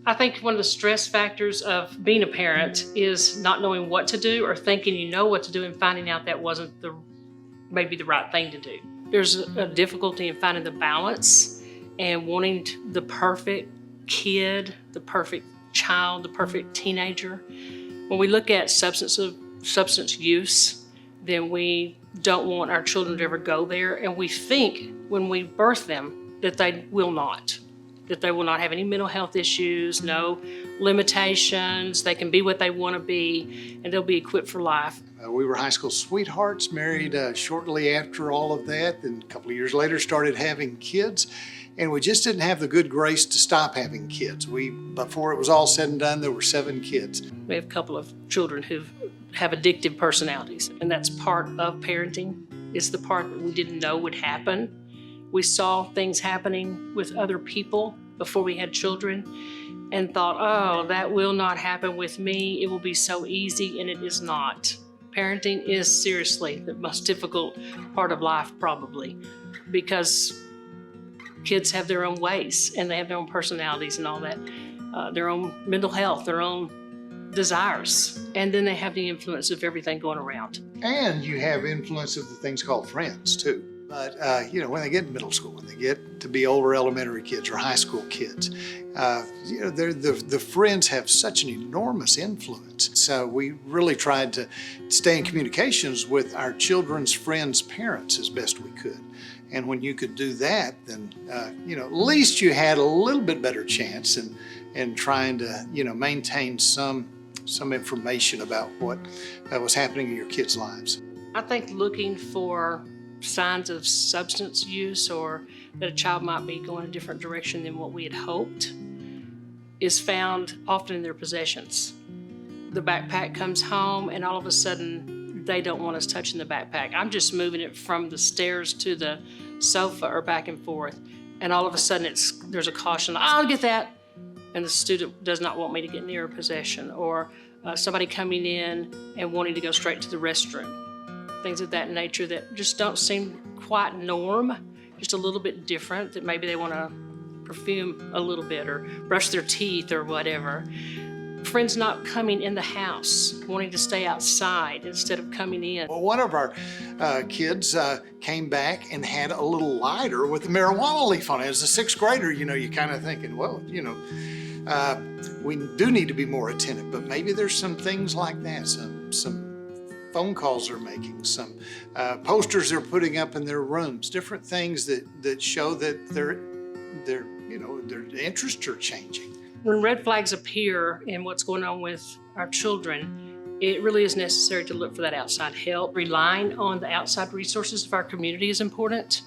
I think one of the stress factors of being a parent is not knowing what to do or thinking you know what to do and finding out that wasn't maybe the right thing to do. There's a difficulty in finding the balance and wanting the perfect kid, the perfect child, the perfect teenager. When we look at substance use, then we don't want our children to ever go there, and we think when we birth them that they will not have any mental health issues, no limitations, they can be what they want to be, and they'll be equipped for life. We were high school sweethearts, married shortly after all of that, then a couple of years later started having kids, and we just didn't have the good grace to stop having kids. Before it was all said and done, there were 7 kids. We have a couple of children who have addictive personalities, and that's part of parenting. It's the part that we didn't know would happen. We saw things happening with other people before we had children and thought, oh, that will not happen with me. It will be so easy, and it is not. Parenting is seriously the most difficult part of life, probably, because kids have their own ways and they have their own personalities and all that, their own mental health, their own desires, and then they have the influence of everything going around. And you have influence of the things called friends too. But when they get in middle school, when they get to be older elementary kids or high school kids, the friends have such an enormous influence. So we really tried to stay in communications with our children's friends' parents as best we could. And when you could do that, then at least you had a little bit better chance in trying to maintain some information about what was happening in your kids' lives. I think looking for signs of substance use or that a child might be going a different direction than what we had hoped is found often in their possessions. The backpack comes home and all of a sudden they don't want us touching the backpack. I'm just moving it from the stairs to the sofa or back and forth, and all of a sudden there's a caution, I'll get that, and the student does not want me to get near a possession, or somebody coming in and wanting to go straight to the restroom. Things of that nature that just don't seem quite norm, just a little bit different, that maybe they want to perfume a little bit or brush their teeth or whatever. Friends not coming in the house, wanting to stay outside instead of coming in. Well, one of our kids came back and had a little lighter with a marijuana leaf on it. As a 6th grader, you're kind of thinking, well, we do need to be more attentive, but maybe there's some things like that, some phone calls they're making, some posters they're putting up in their rooms, different things that show that their interests are changing. When red flags appear in what's going on with our children, it really is necessary to look for that outside help. Relying on the outside resources of our community is important.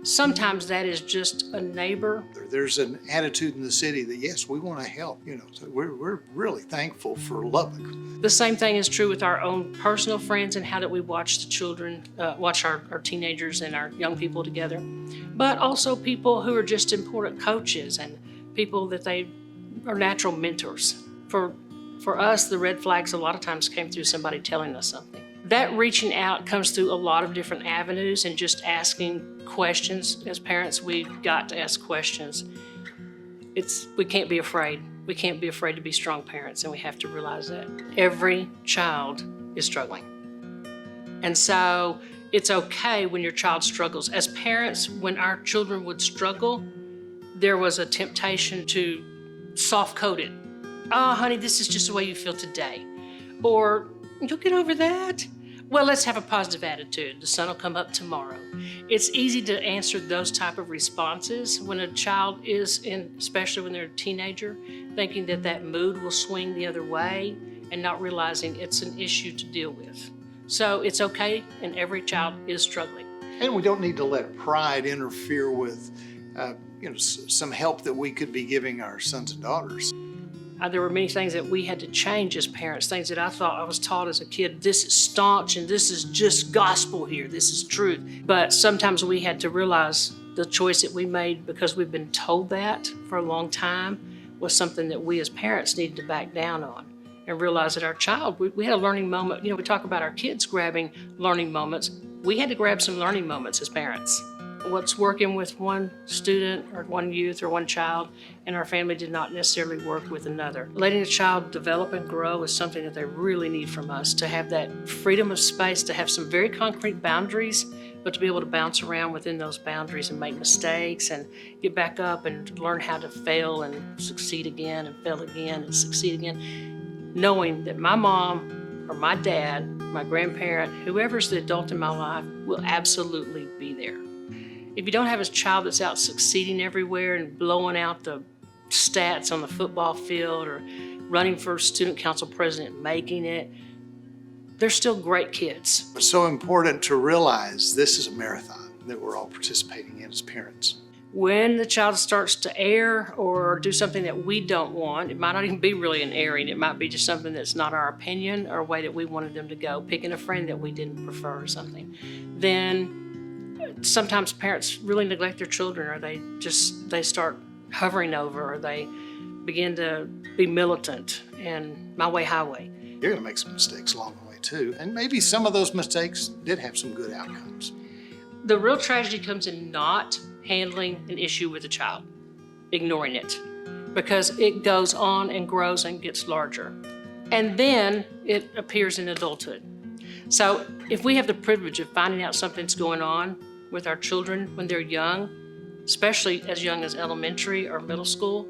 Sometimes that is just a neighbor. There's an attitude in the city that, yes, we want to help, so we're really thankful for Lubbock. The same thing is true with our own personal friends and how that we watch the children, watch our teenagers and our young people together. But also people who are just important coaches and people that they are natural mentors. For us, the red flags a lot of times came through somebody telling us something. That reaching out comes through a lot of different avenues and just asking questions. As parents, we've got to ask questions. We can't be afraid. We can't be afraid to be strong parents, and we have to realize that. Every child is struggling. And so it's okay when your child struggles. As parents, when our children would struggle, there was a temptation to soft code it. Oh, honey, this is just the way you feel today. Or, you'll get over that. Well, let's have a positive attitude. The sun will come up tomorrow. It's easy to answer those type of responses when a child is especially when they're a teenager, thinking that mood will swing the other way and not realizing it's an issue to deal with. So it's okay, and every child is struggling. And we don't need to let pride interfere with some help that we could be giving our sons and daughters. There were many things that we had to change as parents, things that I thought I was taught as a kid. This is staunch and this is just gospel here. This is truth. But sometimes we had to realize the choice that we made because we've been told that for a long time was something that we as parents needed to back down on and realize that our child, we had a learning moment. We talk about our kids grabbing learning moments. We had to grab some learning moments as parents. What's working with one student or one youth or one child in our family did not necessarily work with another. Letting a child develop and grow is something that they really need from us, to have that freedom of space, to have some very concrete boundaries, but to be able to bounce around within those boundaries and make mistakes and get back up and learn how to fail and succeed again and fail again and succeed again. Knowing that my mom or my dad, my grandparent, whoever's the adult in my life will absolutely be there. If you don't have a child that's out succeeding everywhere and blowing out the stats on the football field or running for student council president, making it, they're still great kids. It's so important to realize this is a marathon that we're all participating in as parents. When the child starts to err or do something that we don't want, it might not even be really an erring, it might be just something that's not our opinion or a way that we wanted them to go, picking a friend that we didn't prefer or something, then sometimes parents really neglect their children, or they start hovering over, or they begin to be militant and my way, highway. You're gonna make some mistakes along the way too, and maybe some of those mistakes did have some good outcomes. The real tragedy comes in not handling an issue with a child, ignoring it, because it goes on and grows and gets larger. And then it appears in adulthood. So if we have the privilege of finding out something's going on with our children when they're young, especially as young as elementary or middle school,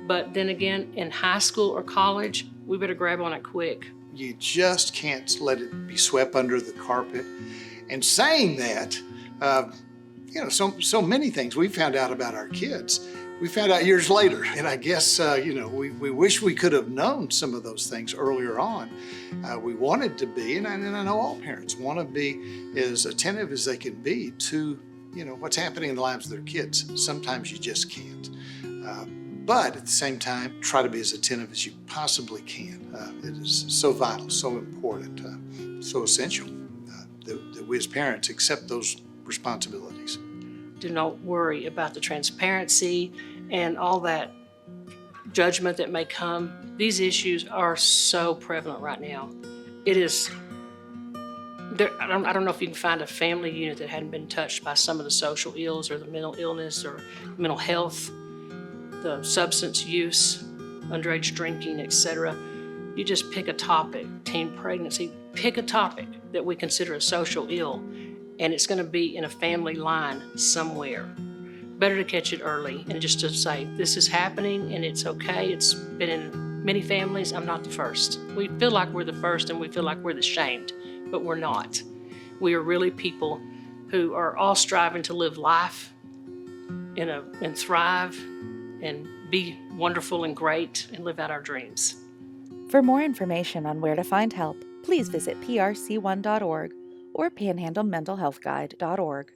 but then again in high school or college, we better grab on it quick. You just can't let it be swept under the carpet. And saying that, so many things we found out about our kids, we found out years later. And I guess, we wish we could have known some of those things earlier on. We wanted to be, and I know all parents want to be as attentive as they can be to, what's happening in the lives of their kids. Sometimes you just can't. But at the same time, try to be as attentive as you possibly can. It is so vital, so important, so essential that we as parents accept those responsibilities. Do not worry about the transparency and all that judgment that may come. These issues are so prevalent right now. It is, I don't know if you can find a family unit that hadn't been touched by some of the social ills or the mental illness or mental health, the substance use, underage drinking, etc. You just pick a topic, teen pregnancy, pick a topic that we consider a social ill, and it's going to be in a family line somewhere. Better to catch it early and just to say, this is happening and it's okay. It's been in many families. I'm not the first. We feel like we're the first and we feel like we're the shamed, but we're not. We are really people who are all striving to live life and thrive and be wonderful and great and live out our dreams. For more information on where to find help, please visit prc1.org or panhandlementalhealthguide.org.